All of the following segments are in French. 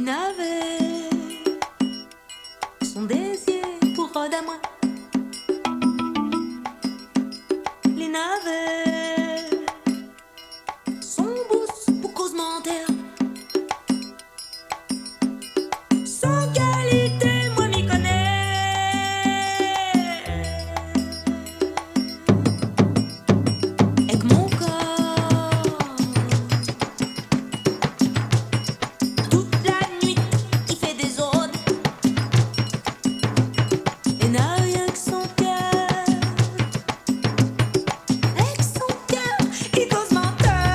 navets sont des yeux pour Rodamoin. Les navets sont bousses pour causementaire. Sans qualité, moi m'y connais. Avec mon corps, toute la nuit, il fait des odes. Et n'a rien que son cœur. Avec son cœur, il cause menteur.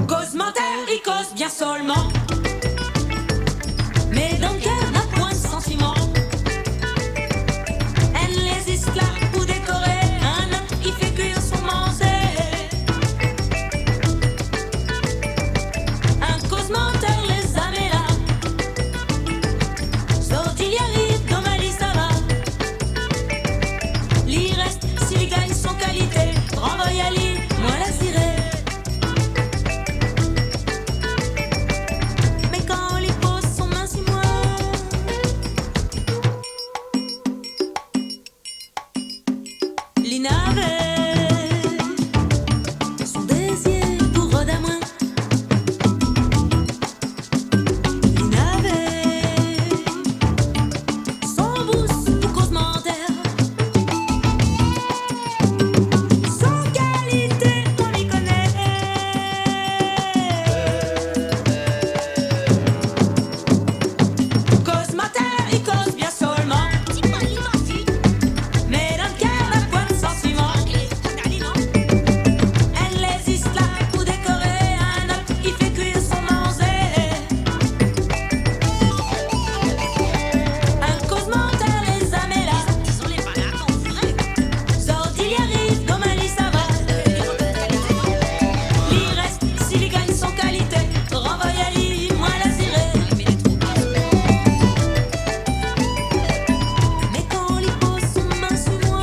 Cause menteur, il cause bien seulement. Mais dans le cœur n'a point de sentiment. Elle résiste là pour décorer. Un homme, il fait cuire son manger. Un cause menteur les amène là. Sorti y arrive, comme Ali ça va. L'y reste s'il gagne son qualité. Renvoie y Ali, moi la cirée. Mais quand on lui pose son main si moi, les navets sont des yeux pour Rodamoin. Les navets sont bousses pour causementaire. Sans qualité, on m'y connaît. Causementaire, il cause bien seulement. Mais dans le cœur n'a point de sentiment. Elle résiste là pour décorer. Un homme, il fait cuire son manger. Un causementaire les amène là. Sorti y arrive, comme Ali ça va. L'y reste s'il gagne son qualité. Renvoie y Ali, moi la cirée. Mais quand on lui pose son main sur moi,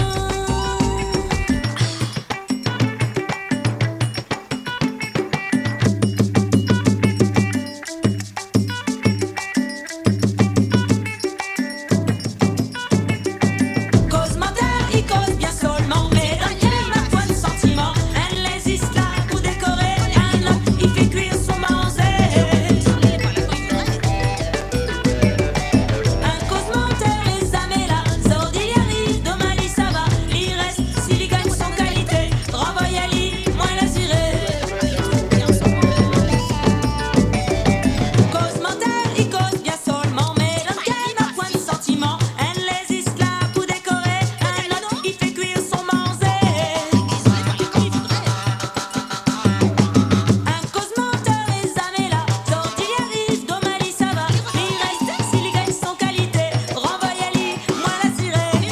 causementaire, il cause bien seulement. Mais dans le cœur n'a point de sentiment. Elle résiste là pour décorer. Un homme, il fait cuire son manger. Un causementaire les amène là. Sordi y arrive, comme Ali ça va. L'y reste s'il gagne son qualité. Renvoie y Ali, moi la cirée. Causementaire, il cause bien seulement. Mais dans le cœur n'a point de sentiment. Elle résiste là pour décorer. Un homme, il fait cuire son manger. Un causementaire les amène là. Sorti y arrive, comme Ali ça va. L'y reste s'il gagne son qualité. Renvoie y Ali, moi la cirée.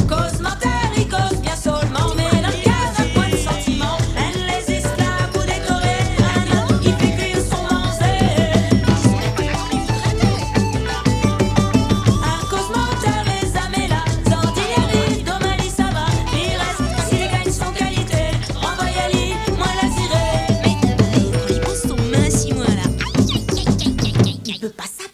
Causementaire, il cause bien seulement. Mais dans le cœur n'a point de sentiment. Elle résiste là pour décorer. Un homme, il fait cuire son manger. Un causementaire les amène là. Sorti y arrive, comme Ali ça va. L'y reste s'il gagne son qualité. Renvoie y Ali, moi la cirée. Mais quand il pose son main si moi là, il peut pas s'appeler.